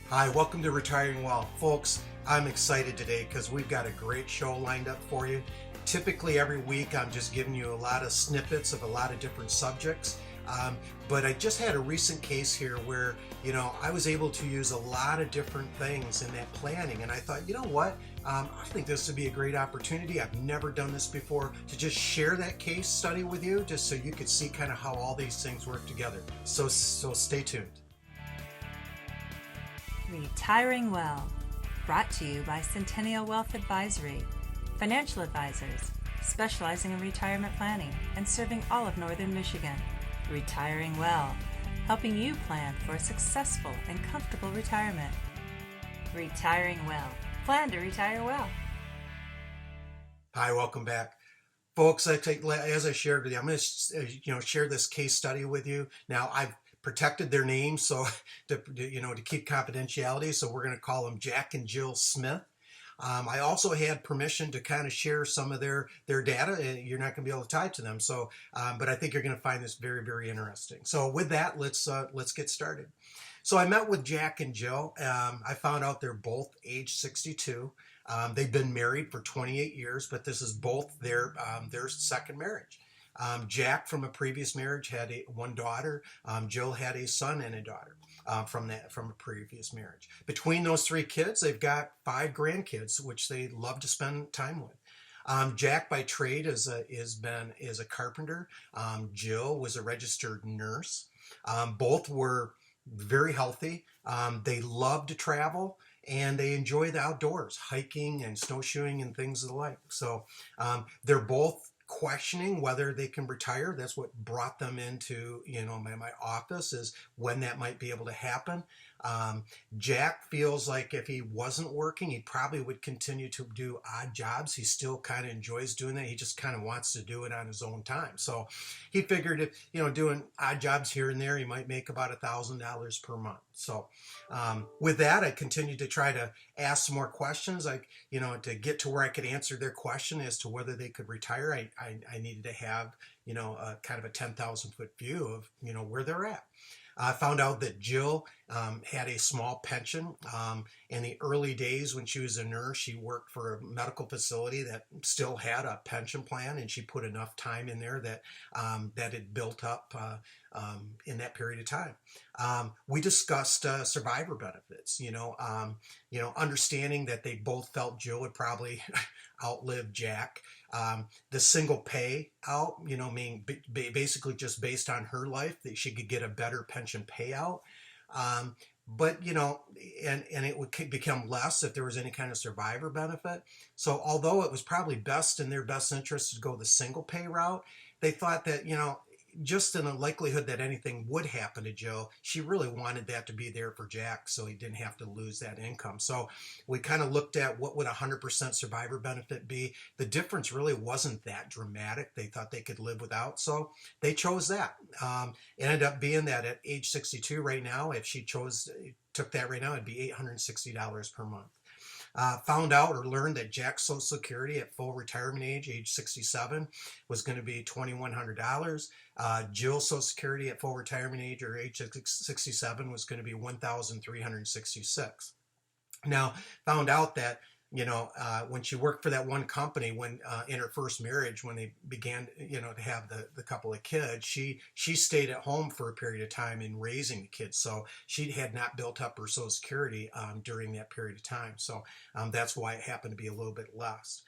Hi, welcome to Retiring Well. Folks, I'm excited today because we've got a great show lined up for you. Typically every week I'm just giving you a lot of snippets of a lot of different subjects. But I just had a recent case here where, I was able to use a lot of different things in that planning. And I thought, you know what? I think this would be a great opportunity. I've never done this before to just share that case study with you, just so you could see kind of how all these things work together. So stay tuned. Retiring Well, brought to you by Centennial Wealth Advisory, financial advisors specializing in retirement planning and serving all of Northern Michigan. Retiring Well, helping you plan for a successful and comfortable retirement. Retiring Well, plan to retire well. Hi, welcome back. Folks, as I shared with you, I'm going to share this case study with you. Now, I've protected their names so to keep confidentiality. So we're going to call them Jack and Jill Smith. I also had permission to kind of share some of their data, and you're not going to be able to tie it to them. So, but I think you're going to find this very, very interesting. So with that, let's get started. So I met with Jack and Jill. I found out they're both age 62. They've been married for 28 years, but this is both their second marriage. Jack, from a previous marriage, had one daughter. Jill had a son and a daughter from a previous marriage. Between those three kids, they've got 5 grandkids, which they love to spend time with. Jack, by trade, is a carpenter. Jill was a registered nurse. Both were very healthy. They love to travel, and they enjoy the outdoors, hiking and snowshoeing and things of the like. So they're both questioning whether they can retire. That's what brought them into my office, is when that might be able to happen. Jack feels like if he wasn't working, he probably would continue to do odd jobs. He still kind of enjoys doing that. He just kind of wants to do it on his own time. So he figured if doing odd jobs here and there, he might make about $1,000 per month. So with that, I continued to try to ask some more questions, like to get to where I could answer their question as to whether they could retire. I needed to have a kind of a 10,000 foot view of where they're at. I found out that Jill had a small pension. In the early days when she was a nurse, she worked for a medical facility that still had a pension plan, and she put enough time in there that that it built up in that period of time. We discussed survivor benefits. Understanding that they both felt Jill would probably outlive Jack. The single pay out, meaning basically just based on her life, that she could get a better pension payout. But and it would become less if there was any kind of survivor benefit. So although it was probably best in their best interest to go the single pay route, they thought that just in the likelihood that anything would happen to Jill, she really wanted that to be there for Jack, so he didn't have to lose that income. So we kind of looked at what would 100% survivor benefit be. The difference really wasn't that dramatic. They thought they could live without, so they chose that. It ended up being that at age 62 right now, if she took that right now, it'd be $860 per month. Found out or learned that Jack's Social Security at full retirement age 67, was going to be $2,100. Jill's Social Security at full retirement age, or age 67, was going to be $1,366. Now, found out that when she worked for that one company, when in her first marriage, when they began to have the couple of kids, she stayed at home for a period of time in raising the kids, so she had not built up her Social Security during that period of time. So that's why it happened to be a little bit less.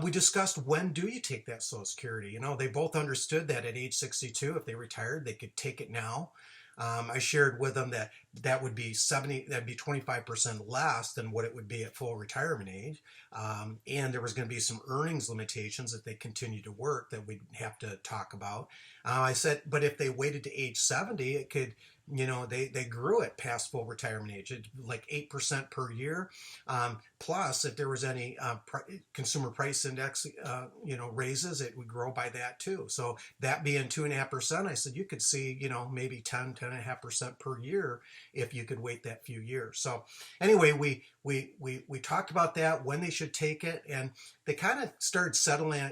We discussed, when do you take that Social Security? They both understood that at age 62, if they retired, they could take it now. I shared with them that would be 25% less than what it would be at full retirement age. And there was going to be some earnings limitations if they continued to work that we'd have to talk about. I said, but if they waited to age 70, it could, they grew it past full retirement age, like 8% per year. Plus, if there was any consumer price index, raises, it would grow by that too. So that being 2.5%, I said you could see, maybe 10.5% per year if you could wait that few years. So anyway, we talked about that, when they should take it, and they kind of started settling,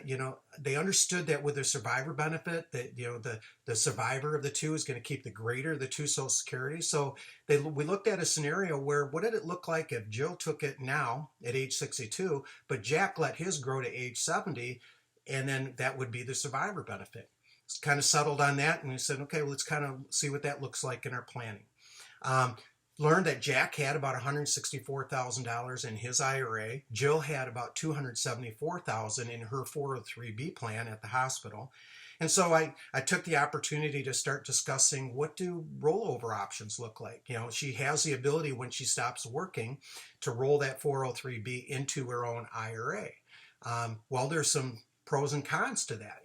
they understood that with their survivor benefit, that the survivor of the two is going to keep the greater of the two Social Security. So we looked at a scenario where what did it look like if Joe took it now at age 62, but Jack let his grow to age 70, and then that would be the survivor benefit. It's kind of settled on that, and we said, okay, well, let's kind of see what that looks like in our planning. Learned that Jack had about $164,000 in his IRA. Jill had about $274,000 in her 403B plan at the hospital. And so I took the opportunity to start discussing, what do rollover options look like? She has the ability when she stops working to roll that 403B into her own IRA. Well, there's some pros and cons to that.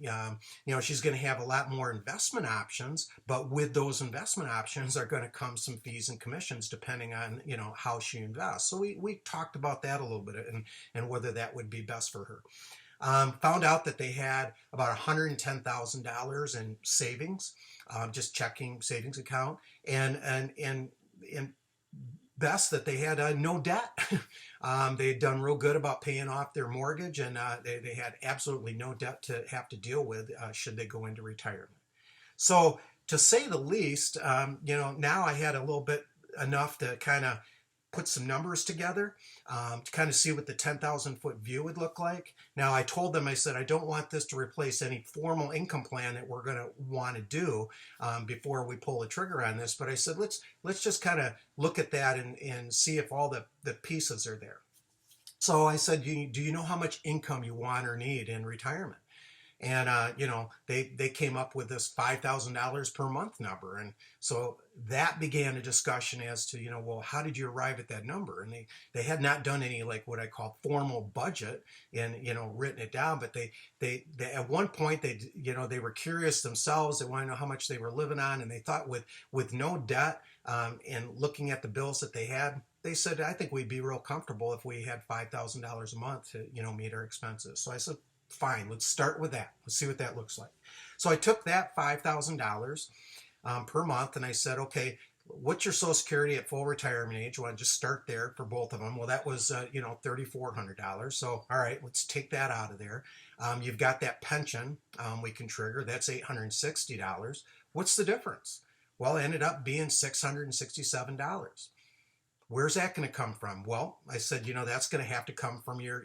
She's going to have a lot more investment options, but with those investment options are going to come some fees and commissions depending on, how she invests. So we talked about that a little bit and whether that would be best for her. Found out that they had about $110,000 in savings, just checking savings account, and best that they had no debt. They had done real good about paying off their mortgage, and they had absolutely no debt to have to deal with should they go into retirement. So to say the least, now I had a little bit enough to kind of put some numbers together to kind of see what the 10,000 foot view would look like. Now I told them, I said, I don't want this to replace any formal income plan that we're going to want to do before we pull the trigger on this. But I said, let's just kind of look at that and see if all the pieces are there. So I said, do you know how much income you want or need in retirement? And, they came up with this $5,000 per month number. And so that began a discussion as to, well, how did you arrive at that number? And they had not done any, like what I call formal budget and, written it down. But they at one point, they were curious themselves. They wanted to know how much they were living on. And they thought with no debt and looking at the bills that they had, they said, I think we'd be real comfortable if we had $5,000 a month to, meet our expenses. So I said, fine, let's start with that. Let's see what that looks like. So I took that $5,000 per month and I said, okay, what's your Social Security at full retirement age? You want to just start there for both of them. Well, that was, $3,400. So, all right, let's take that out of there. You've got that pension we can trigger. That's $860. What's the difference? Well, it ended up being $667. Where's that going to come from? Well, I said, that's going to have to come from your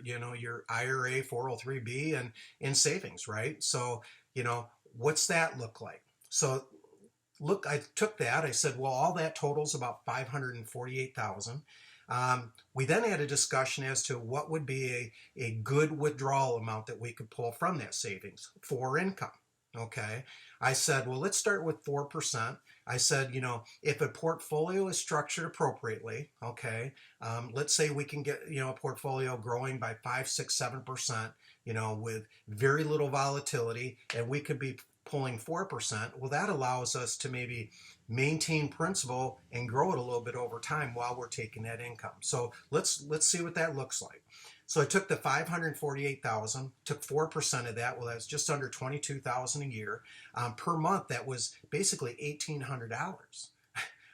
IRA, 403B and savings, right? So, what's that look like? So look, I took that. I said, well, all that totals about $548,000. We then had a discussion as to what would be a good withdrawal amount that we could pull from that savings for income. Okay. I said, well, let's start with 4%. I said, if a portfolio is structured appropriately, okay, let's say we can get, a portfolio growing by 5, 6, 7%, with very little volatility, and we could be pulling 4%. Well, that allows us to maybe maintain principal and grow it a little bit over time while we're taking that income. So let's see what that looks like. So I took the $548,000, took 4% of that. Well, that's just under $22,000 a year. Per month, that was basically $1,800.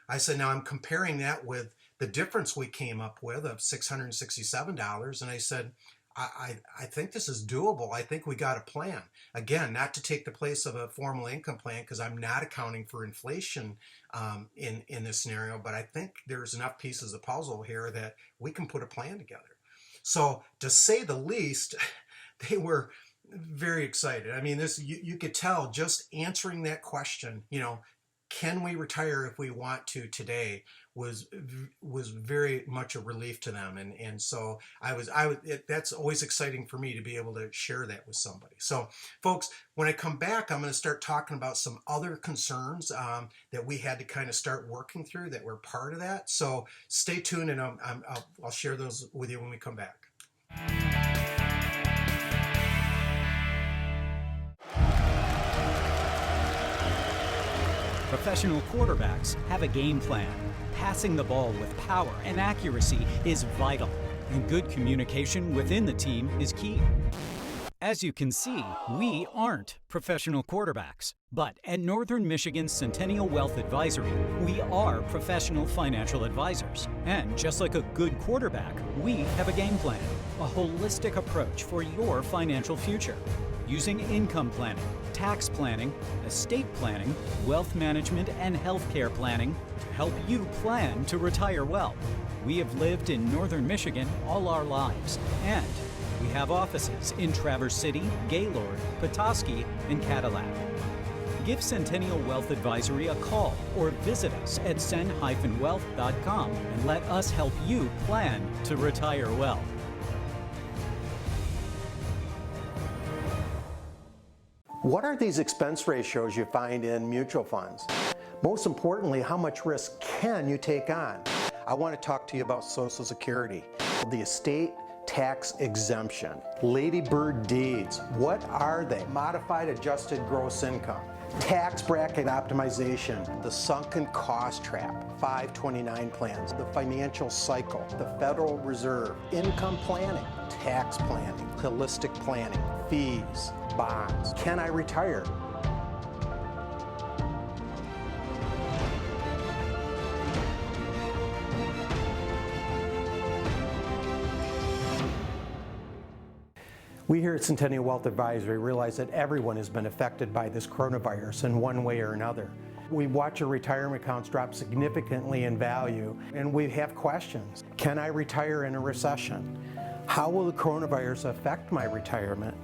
I said, now I'm comparing that with the difference we came up with of $667. And I said, I think this is doable. I think we got a plan. Again, not to take the place of a formal income plan because I'm not accounting for inflation in this scenario, but I think there's enough pieces of the puzzle here that we can put a plan together. So to say the least, they were very excited. I mean, you could tell just answering that question, can we retire if we want to today was very much a relief to them. And so that's always exciting for me to be able to share that with somebody. So folks, when I come back, I'm going to start talking about some other concerns that we had to kind of start working through that were part of that. So stay tuned and I'll share those with you when we come back. Professional quarterbacks have a game plan. Passing the ball with power and accuracy is vital, and good communication within the team is key. As you can see, we aren't professional quarterbacks, but at Northern Michigan's Centennial Wealth Advisory, we are professional financial advisors. And just like a good quarterback, we have a game plan, a holistic approach for your financial future. using income planning, tax planning, estate planning, wealth management, and healthcare planning to help you plan to retire well. We have lived in northern Michigan all our lives, and we have offices in Traverse City, Gaylord, Petoskey, and Cadillac. Give Centennial Wealth Advisory a call or visit us at cen-wealth.com and let us help you plan to retire well. What are these expense ratios you find in mutual funds? Most importantly, how much risk can you take on? I want to talk to you about Social Security, the estate tax exemption, Lady Bird deeds. What are they? Modified adjusted gross income, tax bracket optimization, the sunken cost trap, 529 plans, the financial cycle, the Federal Reserve, income planning, tax planning, holistic planning, fees, bonds. Can I retire? We here at Centennial Wealth Advisory realize that everyone has been affected by this coronavirus in one way or another. We watch our retirement accounts drop significantly in value, and we have questions. Can I retire in a recession? How will the coronavirus affect my retirement?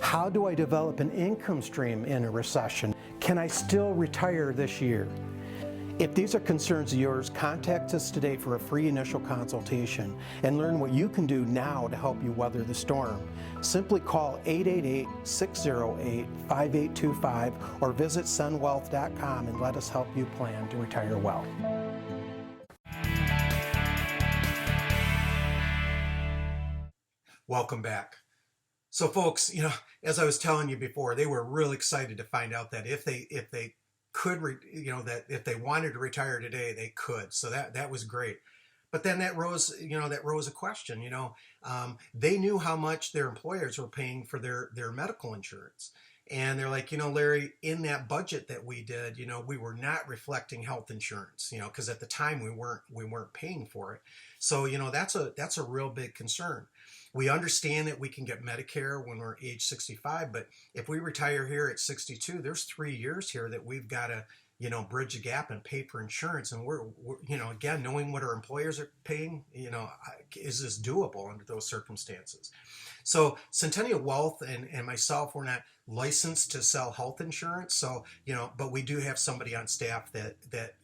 How do I develop an income stream in a recession? Can I still retire this year? If these are concerns of yours, contact us today for a free initial consultation and learn what you can do now to help you weather the storm. Simply call 888-608-5825 or visit cenwealth.com and let us help you plan to retire well. Welcome back. So folks, as I was telling you before, they were really excited to find out that if they could, that if they wanted to retire today, they could. So that was great. But then that rose a question. They knew how much their employers were paying for their medical insurance, and they're like, Larry, in that budget that we did, we were not reflecting health insurance, because at the time we weren't paying for it. So that's a real big concern. We understand that we can get Medicare when we're age 65, but if we retire here at 62, there's 3 years here that we've got to, bridge the gap and pay for insurance. And we're again, knowing what our employers are paying, is this doable under those circumstances? So Centennial Wealth and myself, we're not licensed to sell health insurance. So, but we do have somebody on staff that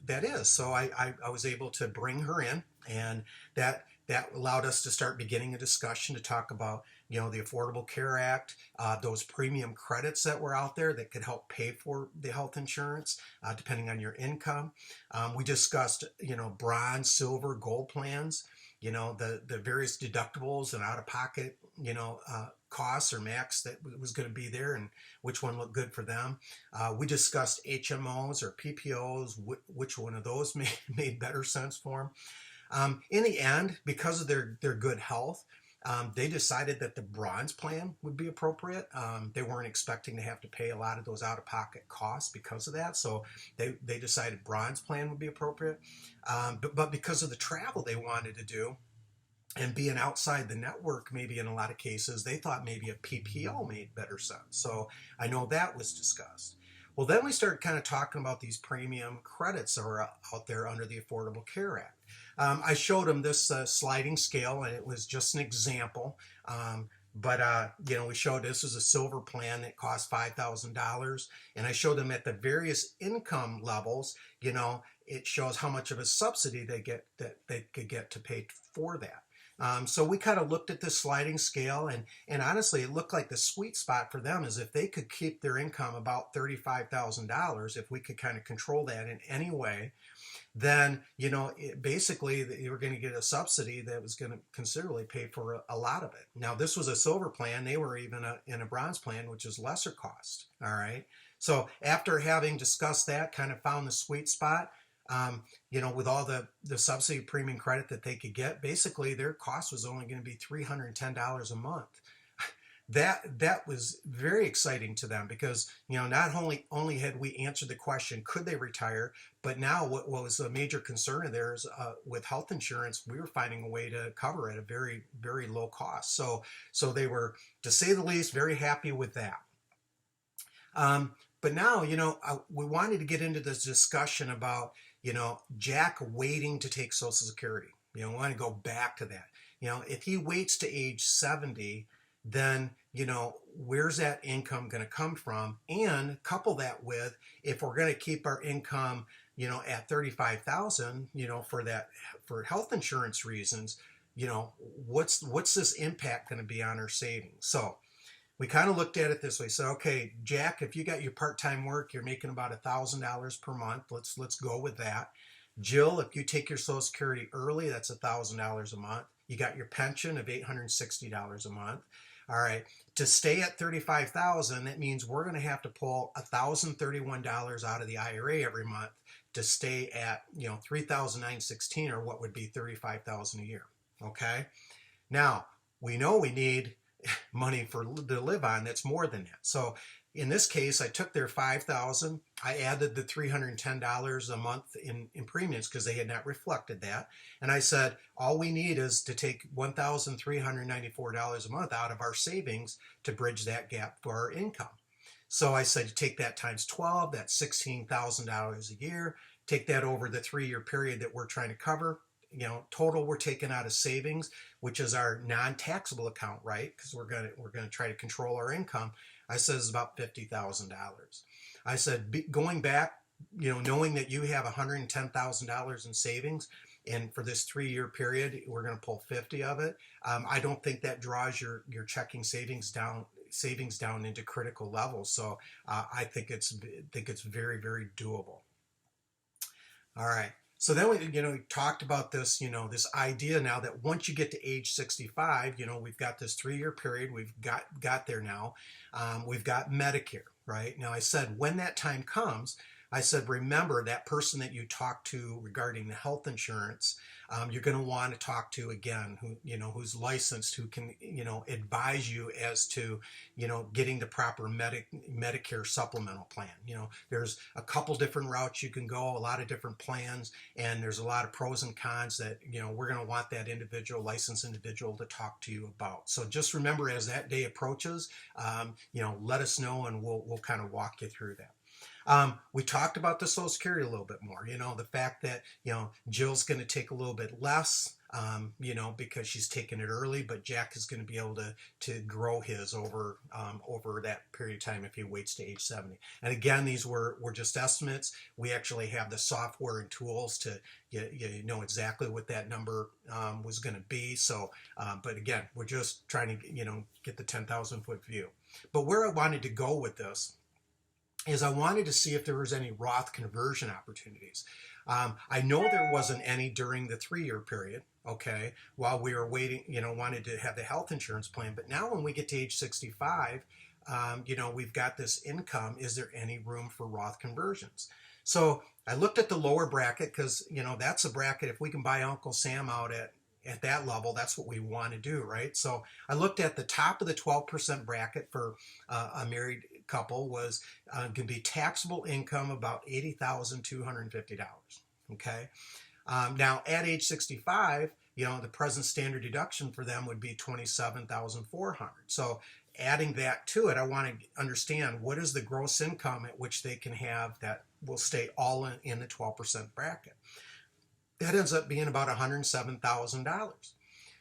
is. So I was able to bring her in, and that allowed us to start beginning a discussion to talk about, the Affordable Care Act, those premium credits that were out there that could help pay for the health insurance, depending on your income. We discussed, bronze, silver, gold plans, the various deductibles and out-of-pocket, costs or max that was going to be there and which one looked good for them. We discussed HMOs or PPOs, which one of those made better sense for them. In the end, because of their good health, they decided that the bronze plan would be appropriate. They weren't expecting to have to pay a lot of those out-of-pocket costs because of that, so they decided bronze plan would be appropriate. But because of the travel they wanted to do and being outside the network, maybe in a lot of cases, they thought maybe a PPO made better sense. So I know that was discussed. Well, then we started kind of talking about these premium credits that are out there under the Affordable Care Act. I showed them this sliding scale, and it was just an example. But we showed this was a silver plan that cost $5,000, and I showed them at the various income levels. It shows how much of a subsidy they could get to pay for that. So we kind of looked at this sliding scale, and honestly, it looked like the sweet spot for them is if they could keep their income about $35,000, if we could kind of control that in any way, then, basically you were going to get a subsidy that was going to considerably pay for a lot of it. Now, this was a silver plan. They were even in a bronze plan, which is lesser cost. All right. So after having discussed that, kind of found the sweet spot, with all the subsidy premium credit that they could get, basically their cost was only going to be $310 a month. That was very exciting to them because, not only had we answered the question, could they retire, but now what was a major concern of theirs with health insurance, we were finding a way to cover it at a very, very low cost. So they were, to say the least, very happy with that. But now, we wanted to get into this discussion about, Jack waiting to take Social Security. We want to go back to that. If he waits to age 70, then, where's that income going to come from? And couple that with, if we're going to keep our income, at 35,000, for health insurance reasons, what's this impact going to be on our savings? So we kind of looked at it this way. So, okay, Jack, if you got your part-time work, you're making about $1,000 per month. Let's go with that. Jill, if you take your Social Security early, that's $1,000 a month. You got your pension of $860 a month. All right. To stay at 35,000, that means we're going to have to pull $1,031 out of the IRA every month to stay at, $3,916, or what would be $35,000 a year. Okay. Now we know we need money to live on that's more than that. So in this case, I took their $5,000. I added the $310 a month in premiums because they had not reflected that. And I said, all we need is to take $1,394 a month out of our savings to bridge that gap for our income. So I said, take that times 12, that's $16,000 a year. Take that over the 3-year period that we're trying to cover. Total we're taking out of savings, which is our non-taxable account, right? Because we're gonna try to control our income. I said it's about $50,000. I said, going back, knowing that you have $110,000 in savings, and for this 3-year period, we're going to pull 50 of it. I don't think that draws your checking savings down into critical levels. So I think it's very, very doable. All right. So then we talked about this, this idea now that once you get to age 65, we've got this 3-year period, we've got there now. We've got Medicare, right? Now I said, when that time comes, I said, remember that person that you talked to regarding the health insurance, you're going to want to talk to again, who's licensed, who can, advise you as to, getting the proper Medicare supplemental plan. There's a couple different routes you can go, a lot of different plans, and there's a lot of pros and cons that, we're going to want that licensed individual to talk to you about. So just remember, as that day approaches, let us know, and we'll kind of walk you through that. We talked about the Social Security a little bit more, the fact that, Jill's going to take a little bit less, because she's taking it early, but Jack is going to be able to grow his over that period of time if he waits to age 70. And again, these were just estimates. We actually have the software and tools to, know exactly what that number was going to be. So, but again, we're just trying to, get the 10,000 foot view. But where I wanted to go with this is I wanted to see if there was any Roth conversion opportunities. I know there wasn't any during the 3-year period, okay, while we were waiting, wanted to have the health insurance plan. But now when we get to age 65, we've got this income. Is there any room for Roth conversions? So I looked at the lower bracket because, that's a bracket. If we can buy Uncle Sam out at that level, that's what we want to do, right? So I looked at the top of the 12% bracket for a married couple was going to be taxable income about $80,250. Okay. Now at age 65, the present standard deduction for them would be $27,400. So adding that to it, I want to understand what is the gross income at which they can have that will stay all in the 12% bracket. That ends up being about $107,000.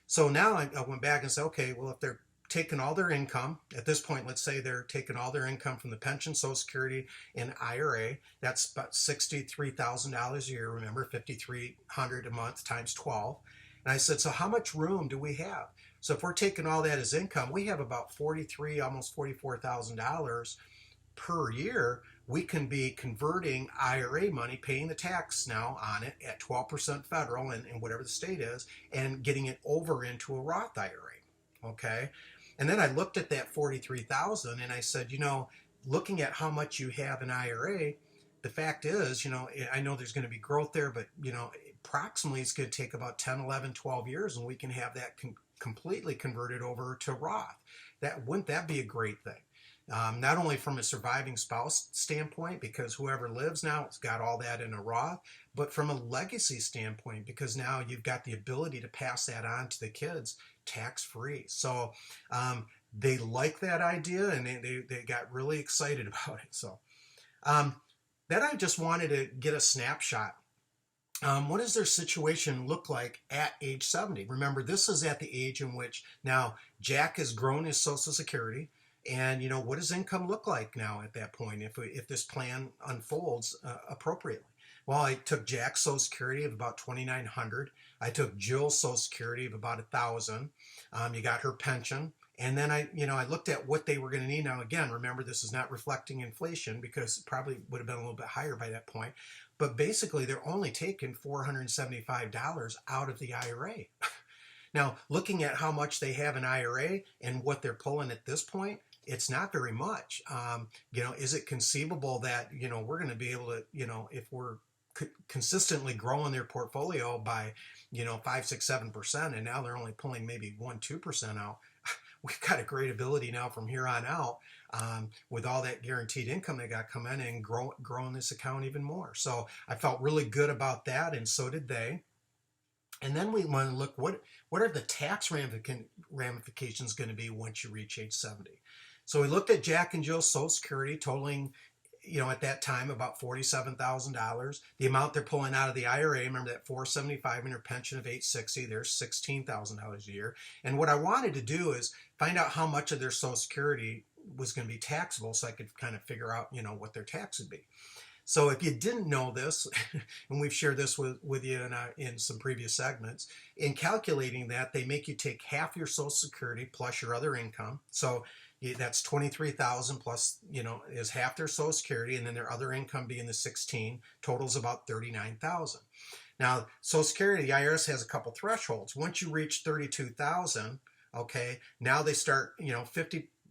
So now I went back and said, okay, well, if they're taking all their income, at this point, let's say they're taking all their income from the pension, Social Security, and IRA, that's about $63,000 a year. Remember, $5,300 a month times 12. And I said, so how much room do we have? So if we're taking all that as income, we have about almost $44,000 per year. We can be converting IRA money, paying the tax now on it at 12% federal and whatever the state is, and getting it over into a Roth IRA. Okay. And then I looked at that 43,000 and I said, looking at how much you have in IRA, the fact is, I know there's going to be growth there, but, approximately it's going to take about 10, 11, 12 years and we can have that completely converted over to Roth. Wouldn't that be a great thing? Not only from a surviving spouse standpoint, because whoever lives now has got all that in a Roth, but from a legacy standpoint, because now you've got the ability to pass that on to the kids tax-free. So they like that idea, and they got really excited about it. So then I just wanted to get a snapshot. What does their situation look like at age 70? Remember, this is at the age in which now Jack has grown his Social Security. And, what does income look like now at that point if this plan unfolds appropriately? Well, I took Jack's Social Security of about $2,900. I took Jill's Social Security of about $1,000. You got her pension. And then I looked at what they were going to need. Now, again, remember, this is not reflecting inflation because it probably would have been a little bit higher by that point. But basically, they're only taking $475 out of the IRA. Now, looking at how much they have in IRA and what they're pulling at this point, it's not very much. Is it conceivable that, we're going to be able to, if we're consistently growing their portfolio by, 5, 6, 7%, and now they're only pulling maybe 1, 2% out. We've got a great ability now from here on out with all that guaranteed income they got coming in and growing this account even more. So I felt really good about that, and so did they. And then we want to look, what are the tax ramifications going to be once you reach age 70? So we looked at Jack and Jill's Social Security totaling, at that time about $47,000. The amount they're pulling out of the IRA, remember that $475 in their pension of $860, there's $16,000 a year. And what I wanted to do is find out how much of their Social Security was going to be taxable so I could kind of figure out, what their tax would be. So if you didn't know this, and we've shared this with you in some previous segments, in calculating that, they make you take half your Social Security plus your other income. So that's $23,000 plus, is half their Social Security, and then their other income being the 16 totals about $39,000. Now, Social Security, the IRS has a couple thresholds. Once you reach $32,000, okay, now they start,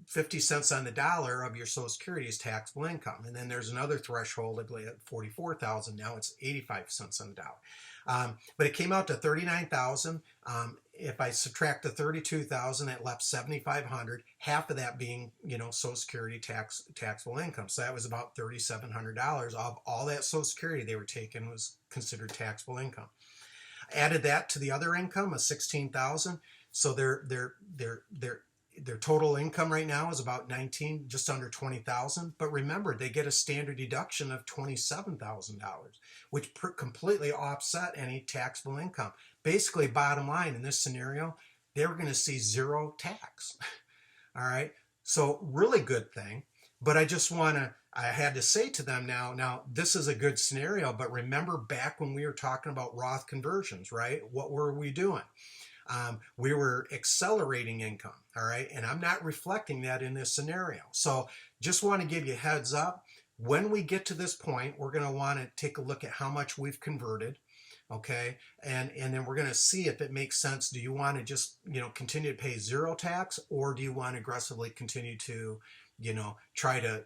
50 cents on the dollar of your Social Security is taxable income. And then there's another threshold, I believe at $44,000. Now it's 85 cents on the dollar. But it came out to $39,000. If I subtract the $32,000, that left $7,500, half of that being, Social Security taxable income. So that was about $3,700 of all that Social Security they were taking was considered taxable income. Added that to the other income of $16,000. So their total income right now is about just under $20,000. But remember, they get a standard deduction of $27,000, which completely offset any taxable income. Basically, bottom line in this scenario, they were going to see zero tax. All right. So really good thing. But I had to say to them now this is a good scenario, but remember back when we were talking about Roth conversions, right? What were we doing? We were accelerating income, all right? And I'm not reflecting that in this scenario. So just want to give you a heads up. When we get to this point, we're going to want to take a look at how much we've converted, okay? And then we're going to see if it makes sense. Do you want to just, continue to pay zero tax, or do you want to aggressively continue to, try to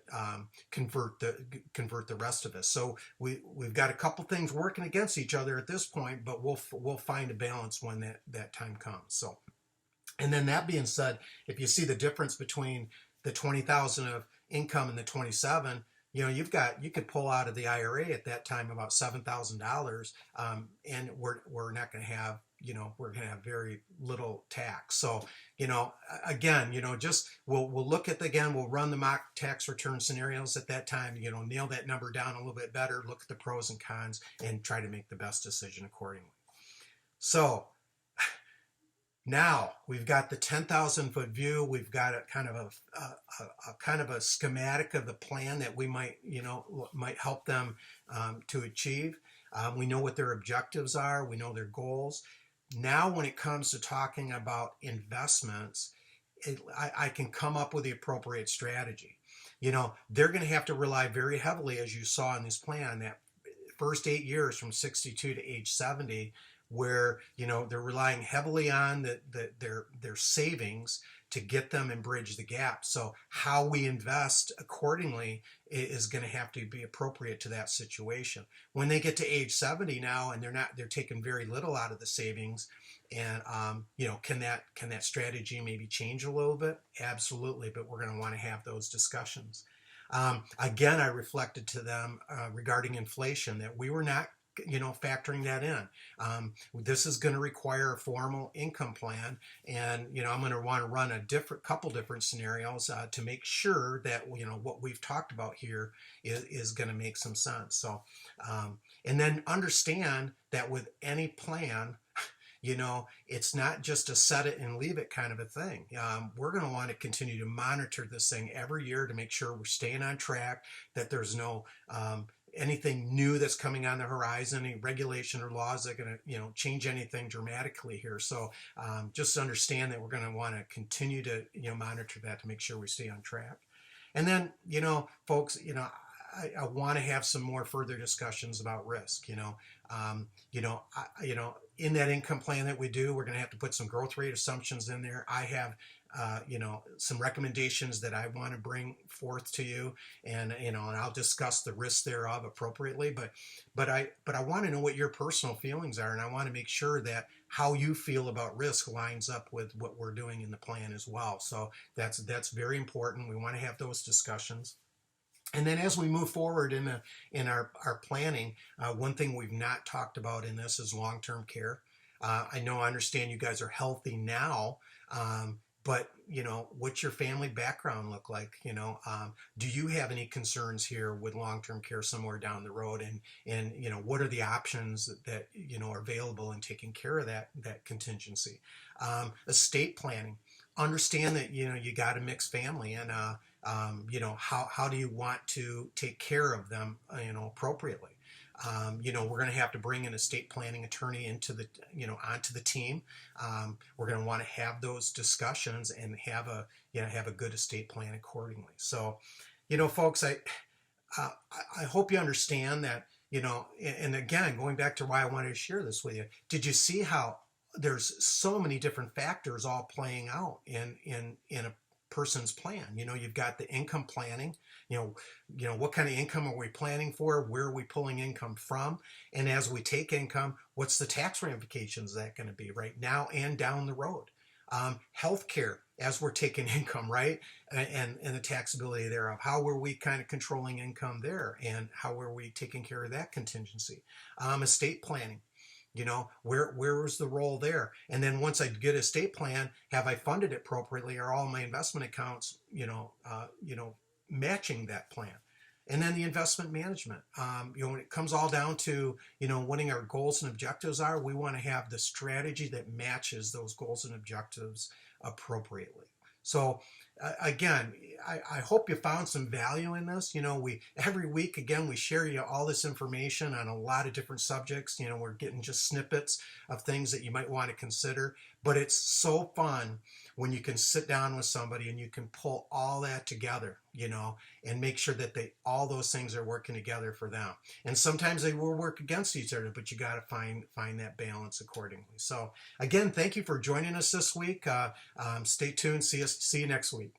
convert the rest of us? So we've got a couple things working against each other at this point, but we'll find a balance when that time comes. So, and then that being said, if you see the difference between the 20,000 of income and the 27, you could pull out of the IRA at that time about $7,000, and we're not going to have, we're going to have very little tax. So, again, just we'll look at we'll run the mock tax return scenarios at that time, nail that number down a little bit better, look at the pros and cons, and try to make the best decision accordingly. So now we've got the 10,000-foot view. We've got a kind of a schematic of the plan that we might help them to achieve. We know what their objectives are. We know their goals. Now, when it comes to talking about investments, I can come up with the appropriate strategy. They're going to have to rely very heavily, as you saw in this plan, that first 8 years from 62 to age 70, where they're relying heavily on their savings to get them and bridge the gap. So how we invest accordingly is going to have to be appropriate to that situation. When they get to age 70 now and they're taking very little out of the savings, and can that strategy maybe change a little bit? Absolutely, but we're going to want to have those discussions. Again, I reflected to them regarding inflation that we were not factoring that in. This is going to require a formal income plan, and I'm going to want to run a couple different scenarios to make sure that what we've talked about here is going to make some sense. So, and then understand that with any plan, it's not just a set it and leave it kind of a thing. We're going to want to continue to monitor this thing every year to make sure we're staying on track, that there's no anything new that's coming on the horizon, any regulation or laws that are going to change anything dramatically here. So just understand that we're going to want to continue to monitor that to make sure we stay on track. And then folks, I want to have some more further discussions about risk. In that income plan that we do, we're going to have to put some growth rate assumptions in there. I have, some recommendations that I want to bring forth to you, and I'll discuss the risks thereof appropriately. But I want to know what your personal feelings are, and I want to make sure that how you feel about risk lines up with what we're doing in the plan as well. So that's very important. We want to have those discussions. And then as we move forward in our planning, one thing we've not talked about in this is long-term care. I understand you guys are healthy now, but what's your family background look like? Do you have any concerns here with long-term care somewhere down the road? And what are the options that are available in taking care of that contingency? Estate planning. Understand that you got a mixed family, and how do you want to take care of them appropriately? We're going to have to bring an estate planning attorney into the onto the team. We're going to want to have those discussions and have a good estate plan accordingly. So folks, I hope you understand that, and again, going back to why I wanted to share this with you, did you see how there's so many different factors all playing out in a person's plan? You've got the income planning, what kind of income are we planning for? Where are we pulling income from? And as we take income, what's the tax ramifications of that going to be right now and down the road? Healthcare, as we're taking income, right? And the taxability thereof. How were we kind of controlling income there? And how were we taking care of that contingency? Estate planning. Where was the role there? And then once I get a estate plan, have I funded it appropriately? Are all my investment accounts, matching that plan? And then the investment management. When it comes all down to, what our goals and objectives are, we want to have the strategy that matches those goals and objectives appropriately. So again, I hope you found some value in this. Every week, again, we share you all this information on a lot of different subjects. We're getting just snippets of things that you might want to consider, but it's so fun when you can sit down with somebody and you can pull all that together, and make sure that all those things are working together for them. And sometimes they will work against each other, but you got to find that balance accordingly. So again, thank you for joining us this week. Stay tuned. See you next week.